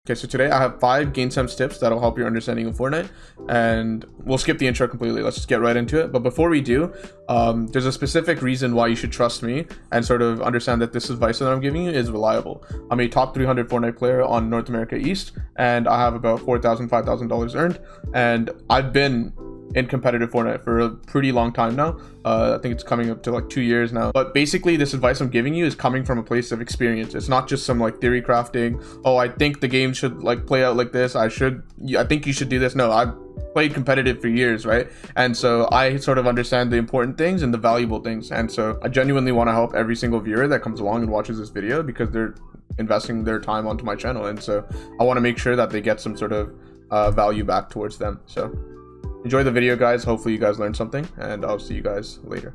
Okay, so today I have 5 Gamesense tips that'll help your understanding of Fortnite, and we'll skip the intro completely. Let's just get right into it. But before we do, there's a specific reason why you should trust me and sort of understand that this advice that I'm giving you is reliable. I'm a top 300 Fortnite player on North America East, and I have about $4,000, $5,000 earned, and I've been in competitive Fortnite for a pretty long time now. I think it's coming up to like 2 years now. But basically, this advice I'm giving you is coming from a place of experience. It's not just some like theory crafting. Oh, I think the game should like play out like this. I think you should do this. No, I've played competitive for years, right? And so I sort of understand the important things and the valuable things. And so I genuinely want to help every single viewer that comes along and watches this video, because they're investing their time onto my channel. And so I want to make sure that they get some sort of value back towards them. So enjoy the video, guys. Hopefully you guys learned something, and I'll see you guys later.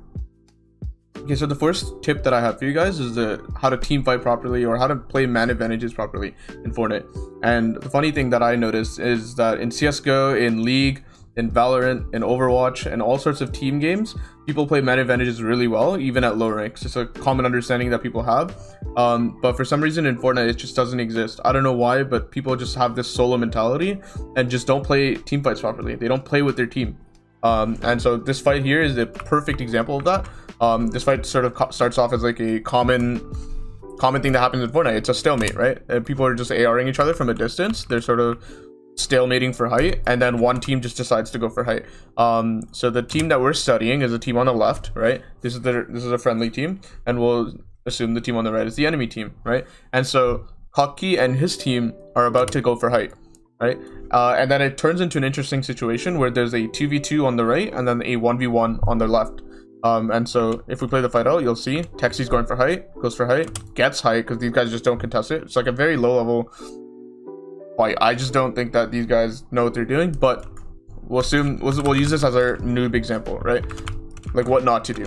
Okay, so the first tip that I have for you guys is how to team fight properly, or how to play man advantages properly in Fortnite. And the funny thing that I noticed is that in CSGO, in League, in Valorant, in Overwatch, and all sorts of team games, people play man advantages really well, even at low ranks. It's a common understanding that people have. But for some reason in Fortnite, it just doesn't exist. I don't know why, but people just have this solo mentality and just don't play team fights properly. They don't play with their team. And so this fight here is a perfect example of that. This fight sort of starts off as like a common thing that happens in Fortnite. It's a stalemate, right? And people are just ARing each other from a distance. They're sort of stalemating for height, and then one team just decides to go for height. So the team that we're studying is a team on the left, right? This is a friendly team, and we'll assume the team on the right is the enemy team, right? And so Hockey and his team are about to go for height, right? And then it turns into an interesting situation where there's a 2v2 on the right and then a 1v1 on the left. And so if we play the fight out, you'll see Texi's going for height, goes for height, gets height, because these guys just don't contest it. It's like a very low level fight. I just don't think that these guys know what they're doing, but we'll use this as our noob example, right? Like what not to do.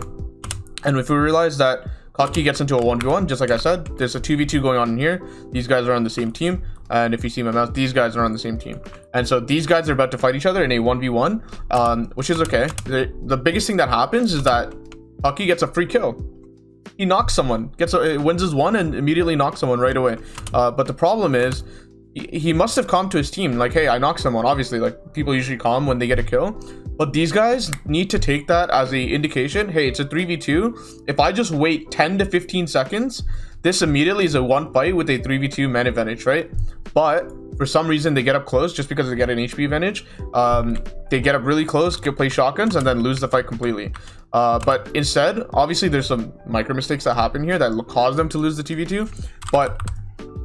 And if we realize that Hockey gets into a 1v1, just like I said, there's a 2v2 going on in here. These guys are on the same team, and if you see my mouse, these guys are on the same team. And so these guys are about to fight each other in a 1v1, which is okay. The biggest thing that happens is that Hockey gets a free kill. He knocks someone, wins his one, and immediately knocks someone right away. But the problem is, he must have calmed to his team, like, hey, I knocked someone. Obviously, like, people usually calm when they get a kill, but these guys need to take that as a indication. Hey, it's a 3v2. If I just wait 10 to 15 seconds, this immediately is a one fight with a 3v2 man advantage, right? But for some reason they get up close just because they get an HP advantage. They get up really close, play shotguns, and then lose the fight completely. But instead, obviously there's some micro mistakes that happen here that cause them to lose the 2v2, but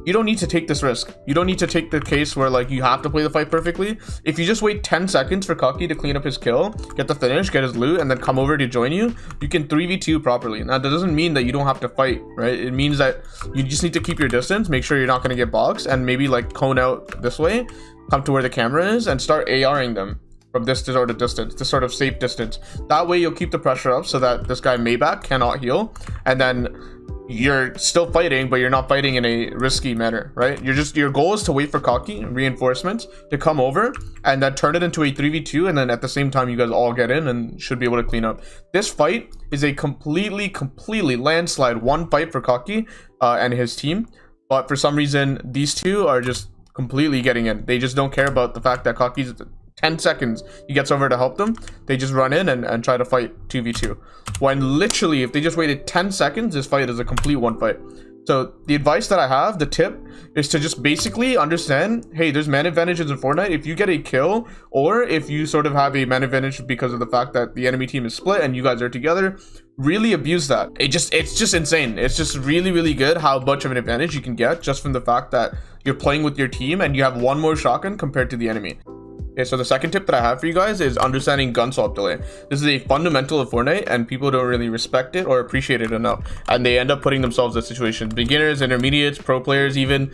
you don't need to take this risk. You don't need to take the case where like you have to play the fight perfectly. If you just wait 10 seconds for Koki to clean up his kill, get the finish, get his loot, and then come over to join you, you can 3v2 properly. Now that doesn't mean that you don't have to fight, right? It means that you just need to keep your distance, make sure you're not going to get boxed, and maybe like cone out this way, come to where the camera is, and start ARing them from this sort of distance, this sort of safe distance. That way you'll keep the pressure up so that this guy Maybach cannot heal, and then you're still fighting, but you're not fighting in a risky manner, right? Your goal is to wait for Koki reinforcements to come over and then turn it into a 3v2, and then at the same time you guys all get in and should be able to clean up. This fight is a completely landslide one fight for Koki and his team, but for some reason these two are just completely getting in. They just don't care about the fact that Koki's 10 seconds he gets over to help them. They just run in and try to fight 2v2, when literally if they just waited 10 seconds, this fight is a complete one fight. So the advice that I have, the tip, is to just basically understand, hey, there's man advantages in Fortnite. If you get a kill, or if you sort of have a man advantage because of the fact that the enemy team is split and you guys are together, really abuse that. It's just insane. It's just really good how much of an advantage you can get just from the fact that you're playing with your team and you have one more shotgun compared to the enemy. Okay, so the second tip that I have for you guys is understanding gun swap delay. This is a fundamental of Fortnite, and people don't really respect it or appreciate it enough, and they end up putting themselves in situations. Beginners, intermediates, pro players even,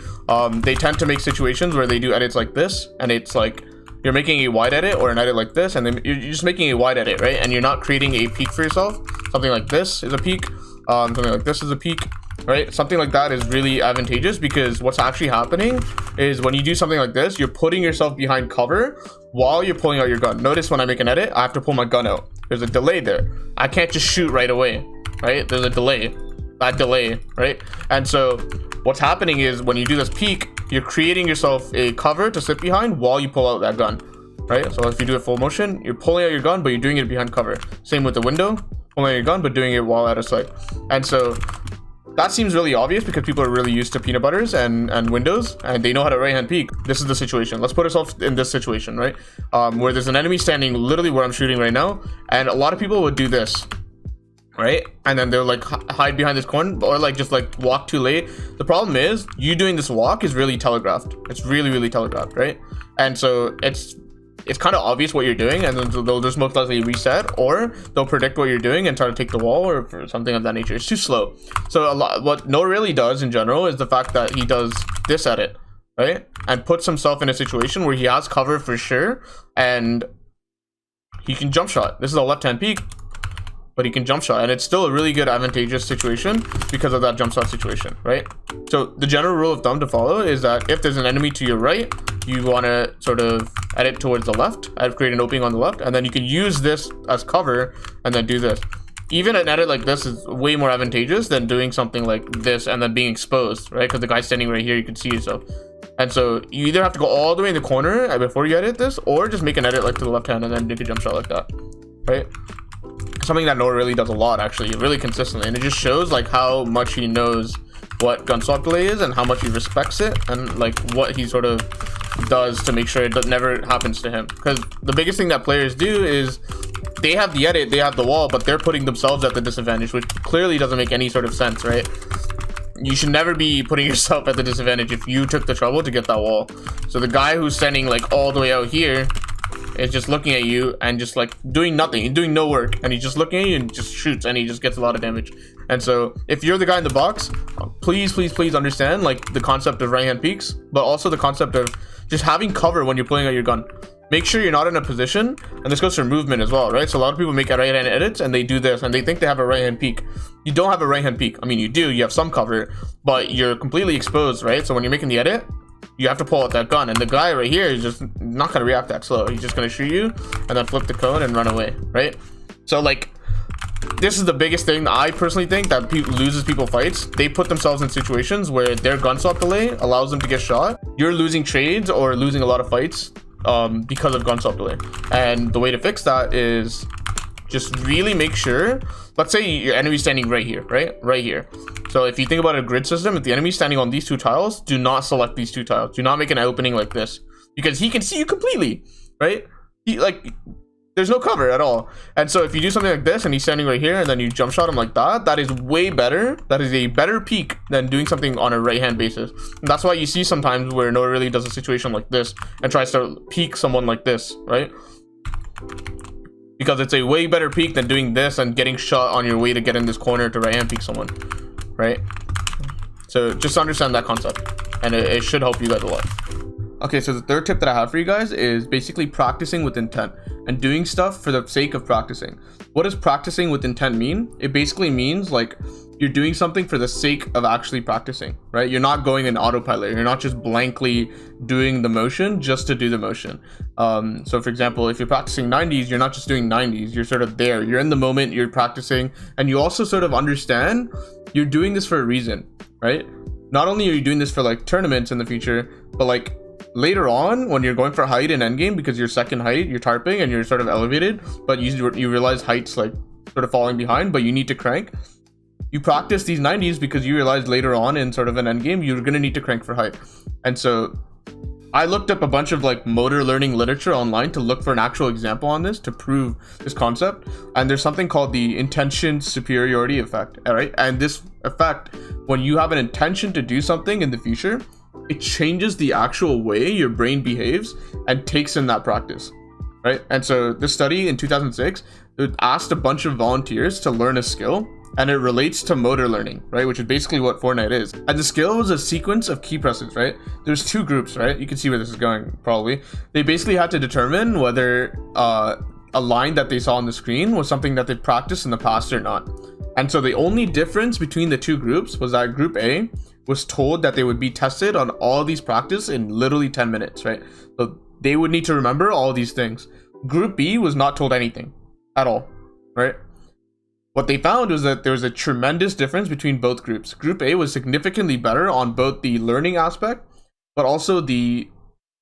they tend to make situations where they do edits like this, and it's like you're making a wide edit or an edit like this, and then you're just making a wide edit, right? And you're not creating a peak for yourself. Something like this is a peak, something like this is a peak, right? Something like that is really advantageous, because what's actually happening is when you do something like this, you're putting yourself behind cover while you're pulling out your gun. Notice when I make an edit, I have to pull my gun out. There's a delay there. I can't just shoot right away, right? There's a delay, that delay, right? And so what's happening is when you do this peek, you're creating yourself a cover to sit behind while you pull out that gun, right? So if you do it full motion, you're pulling out your gun, but you're doing it behind cover. Same with the window, pulling out your gun, but doing it while out of sight. And so that seems really obvious because people are really used to peanut butters and windows, and they know how to right hand peek. This is the situation. Let's put ourselves in this situation, right? Where there's an enemy standing literally where I'm shooting right now, and a lot of people would do this, right? And then they'll like hide behind this corner, or like just like walk too late. The problem is you doing this walk is really telegraphed. It's really telegraphed, right? And so it's kind of obvious what you're doing, and then they'll just most likely reset, or they'll predict what you're doing and try to take the wall or something of that nature. It's too slow. So a lot, what Noah really does in general is the fact that he does this at it, right? And puts himself in a situation where he has cover for sure, and he can jump shot. This is a left-hand peek, but he can jump shot, and it's still a really good advantageous situation because of that jump shot situation, right? So the general rule of thumb to follow is that if there's an enemy to your right, you want to sort of edit towards the left, create an opening on the left, and then you can use this as cover and then do this. Even an edit like this is way more advantageous than doing something like this and then being exposed, right? Because the guy's standing right here, you can see yourself. And so you either have to go all the way in the corner before you edit this, or just make an edit like to the left hand and then make a jump shot like that, right? Something that Noah really does a lot, actually, really consistently, and it just shows like how much he knows what gun swap delay is and how much he respects it, and like what he sort of does to make sure it never happens to him. Because the biggest thing that players do is they have the edit, they have the wall, but they're putting themselves at the disadvantage, which clearly doesn't make any sort of sense, right? You should never be putting yourself at the disadvantage if you took the trouble to get that wall. So the guy who's standing like all the way out here is just looking at you and just like doing nothing. He's doing no work, and he's just looking at you and just shoots, and he just gets a lot of damage. And so if you're the guy in the box, please understand like the concept of right hand peeks, but also the concept of just having cover when you're pulling out your gun. Make sure you're not in a position, and this goes for movement as well, right? So a lot of people make a right hand edits and they do this and they think they have a right hand peek. You don't have a right hand peek. I mean, you do, you have some cover, but you're completely exposed, right? So when you're making the edit, you have to pull out that gun, and the guy right here is just not going to react that slow. He's just going to shoot you and then flip the cone and run away, right? So like, this is the biggest thing that I personally think that loses people fights. They put themselves in situations where their gun swap delay allows them to get shot. You're losing trades or losing a lot of fights because of gun swap delay. And the way to fix that is just really make sure, let's say your enemy's standing right here, right here. So if you think about a grid system, if the enemy's standing on these two tiles, do not select these two tiles. Do not make an opening like this, because he can see you completely, right? There's no cover at all. And so if you do something like this and he's standing right here and then you jump shot him like that, that is way better. That is a better peek than doing something on a right hand basis. And that's why you see sometimes where Noah really does a situation like this and tries to peek someone like this, right? Because it's a way better peek than doing this and getting shot on your way to get in this corner to right hand peek someone, right? So just understand that concept, and it should help you guys a lot. Okay, so the third tip that I have for you guys is basically practicing with intent and doing stuff for the sake of practicing. What does practicing with intent mean? It basically means like you're doing something for the sake of actually practicing, right? You're not going in autopilot. You're not just blankly doing the motion just to do the motion. So for example, if you're practicing 90s, you're not just doing 90s. You're sort of there. You're in the moment, you're practicing, and you also sort of understand you're doing this for a reason, right? Not only are you doing this for like tournaments in the future, but like later on when you're going for height in endgame, because you're second height, you're tarping and you're sort of elevated, but you realize height's like sort of falling behind, but you need to crank. You practice these 90s because you realize later on in sort of an endgame you're going to need to crank for height. And so I looked up a bunch of like motor learning literature online to look for an actual example on this to prove this concept. And there's something called the intention superiority effect, all right? And this effect, when you have an intention to do something in the future, it changes the actual way your brain behaves and takes in that practice, right? And so this study in 2006, it asked a bunch of volunteers to learn a skill, and it relates to motor learning, right? Which is basically what Fortnite is. And the skill was a sequence of key presses, right? There's two groups, right? You can see where this is going, probably. They basically had to determine whether a line that they saw on the screen was something that they practiced in the past or not. And so the only difference between the two groups was that group A was told that they would be tested on all these practice in literally 10 minutes, right? So they would need to remember all these things. Group B was not told anything at all, right? What they found was that there was a tremendous difference between both groups. Group A was significantly better on both the learning aspect, but also the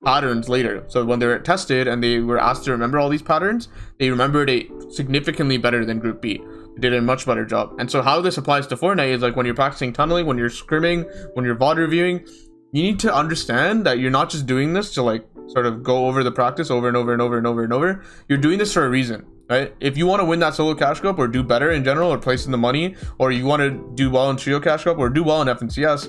patterns later. So when they were tested and they were asked to remember all these patterns, they remembered it significantly better than Group B. They did a much better job. And so how this applies to Fortnite is like when you're practicing tunneling, when you're scrimming, when you're VOD reviewing, you need to understand that you're not just doing this to like sort of go over the practice over and over and over and over and over. You're doing this for a reason, right? If you want to win that solo cash cup or do better in general or place in the money, or you want to do well in trio cash cup or do well in FNCS,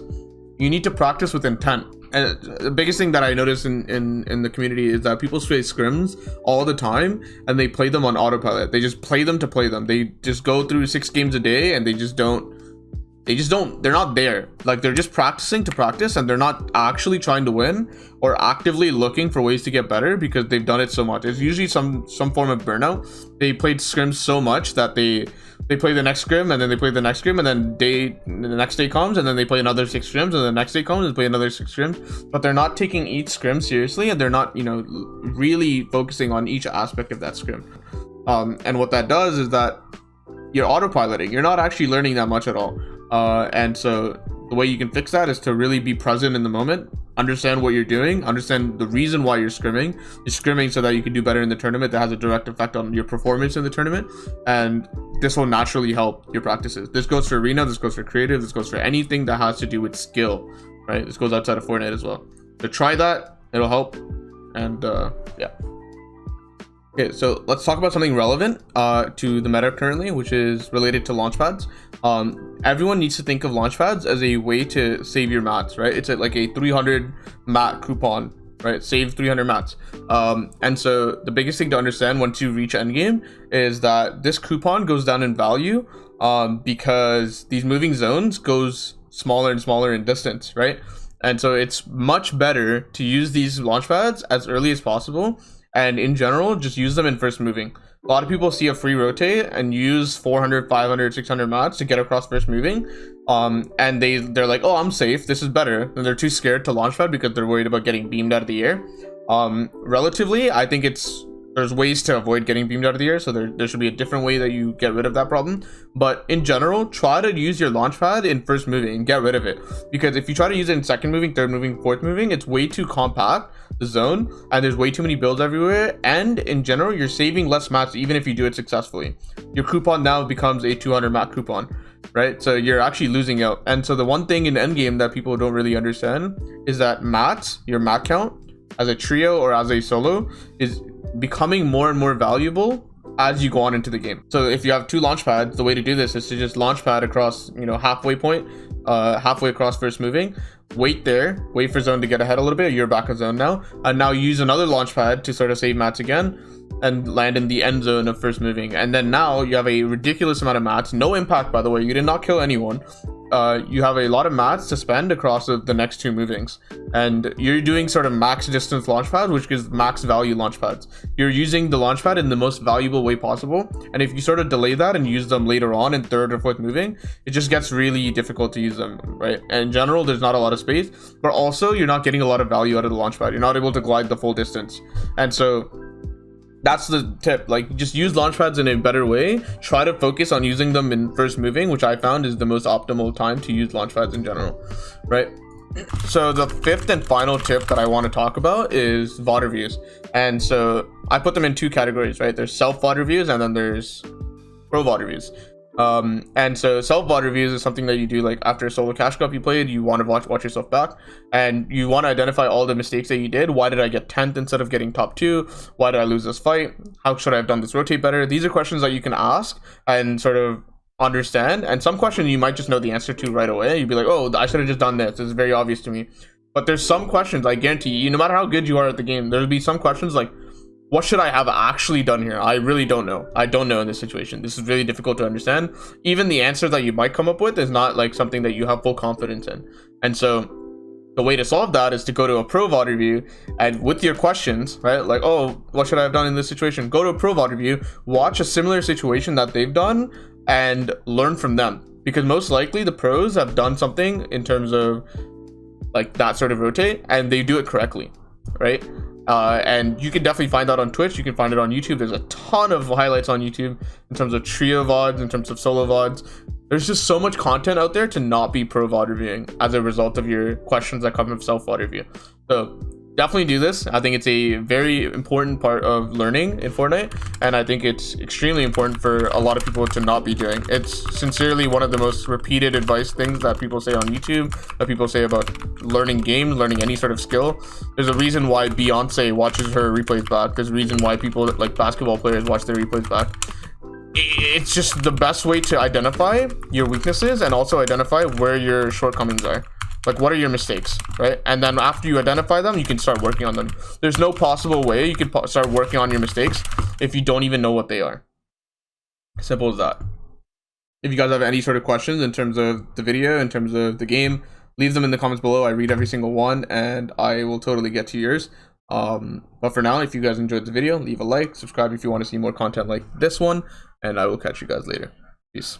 you need to practice with intent. And the biggest thing that I notice in the community is that people play scrims all the time and they play them on autopilot. They just play them to play them. They just go through 6 games a day and they're not there. Like, they're just practicing to practice and they're not actually trying to win or actively looking for ways to get better because they've done it so much. It's usually some form of burnout. They played scrims so much that they play the next scrim and then they play the next scrim and then the next day comes and then they play another 6 scrims and the next day comes and play another 6 scrims, but they're not taking each scrim seriously and they're not, you know, really focusing on each aspect of that scrim. And what that does is that you're autopiloting. You're not actually learning that much at all. And so the way you can fix that is to really be present in the moment, understand what you're doing, understand the reason why you're scrimming. You're scrimming so that you can do better in the tournament. That has a direct effect on your performance in the tournament, and this will naturally help your practices. This goes for arena, this goes for creative, this goes for anything that has to do with skill, right? This goes outside of Fortnite as well. So try that, it'll help. And yeah. Okay, so let's talk about something relevant to the meta currently, which is related to launchpads. Everyone needs to think of launchpads as a way to save your mats, right? It's like a 300 mat coupon, right? Save 300 mats. And so the biggest thing to understand once you reach endgame is that this coupon goes down in value because these moving zones goes smaller and smaller in distance, right? And so it's much better to use these launchpads as early as possible. And in general, just use them in first moving. A lot of people see a free rotate and use 400, 500, 600 mats to get across first moving. And they're like, oh, I'm safe. This is better. And they're too scared to launchpad because they're worried about getting beamed out of the air. Relatively, I think there's ways to avoid getting beamed out of the air, so there should be a different way that you get rid of that problem. But in general, try to use your launch pad in first moving and get rid of it, because if you try to use it in second moving, third moving, fourth moving, it's way too compact, the zone, and there's way too many builds everywhere, and in general you're saving less mats even if you do it successfully. Your coupon now becomes a 200 mat coupon, right? So you're actually losing out. And so the one thing in endgame that people don't really understand is that mats, your mat count as a trio or as a solo, is becoming more and more valuable as you go on into the game. So if you have 2 launch pads, the way to do this is to just launch pad across, halfway point, halfway across first moving, wait for zone to get ahead a little bit, you're back at zone now, and now use another launch pad to sort of save mats again and land in the end zone of first moving. And then now you have a ridiculous amount of mats, no impact by the way, you did not kill anyone. You have a lot of mats to spend across the next 2 movings, and you're doing sort of max distance launch pad, which gives max value launch pads. You're using the launch pad in the most valuable way possible, and if you sort of delay that and use them later on in third or fourth moving, it just gets really difficult to use them, right? And in general, there's not a lot of space, but also you're not getting a lot of value out of the launch pad. You're not able to glide the full distance, and so that's the tip. Like, just use launch pads in a better way. Try to focus on using them in first moving, which I found is the most optimal time to use launch pads in general, right? So the 5th and final tip that I want to talk about is VOD reviews. And so I put them in 2 categories, right? There's self VOD reviews and then there's pro VOD reviews. And so self VOD reviews is something that you do like after a solo cash cup you played, you want to watch yourself back and you want to identify all the mistakes that you did. Why did I get 10th instead of getting top 2? Why did I lose this fight? How should I have done this rotate better? These are questions that you can ask and sort of understand, and some questions you might just know the answer to right away. You'd be like, oh, I should have just done this. It's very obvious to me. But there's some questions, I guarantee you, no matter how good you are at the game, there'll be some questions like, what should I have actually done here? I really don't know. I don't know in this situation. This is really difficult to understand. Even the answer that you might come up with is not like something that you have full confidence in. And so the way to solve that is to go to a pro VOD review and with your questions, right? Like, oh, what should I have done in this situation? Go to a pro VOD review, watch a similar situation that they've done and learn from them. Because most likely the pros have done something in terms of like that sort of rotate and they do it correctly, right? And you can definitely find that on Twitch. You can find it on YouTube. There's a ton of highlights on YouTube in terms of trio VODs, in terms of solo VODs. There's just so much content out there to not be pro VOD reviewing as a result of your questions that come from self VOD review. So definitely do this. I think it's a very important part of learning in Fortnite, and I think it's extremely important for a lot of people to not be doing. It's sincerely one of the most repeated advice things that people say on YouTube, that people say about learning games, learning any sort of skill. There's a reason why Beyonce watches her replays back. There's a reason why people like basketball players watch their replays back. It's just the best way to identify your weaknesses and also identify where your shortcomings are. Like, what are your mistakes, right? And then after you identify them, you can start working on them. There's no possible way you can start working on your mistakes if you don't even know what they are. Simple as that. If you guys have any sort of questions in terms of the video, in terms of the game, leave them in the comments below. I read every single one, and I will totally get to yours. But for now, if you guys enjoyed the video, leave a like, subscribe if you want to see more content like this one, and I will catch you guys later. Peace.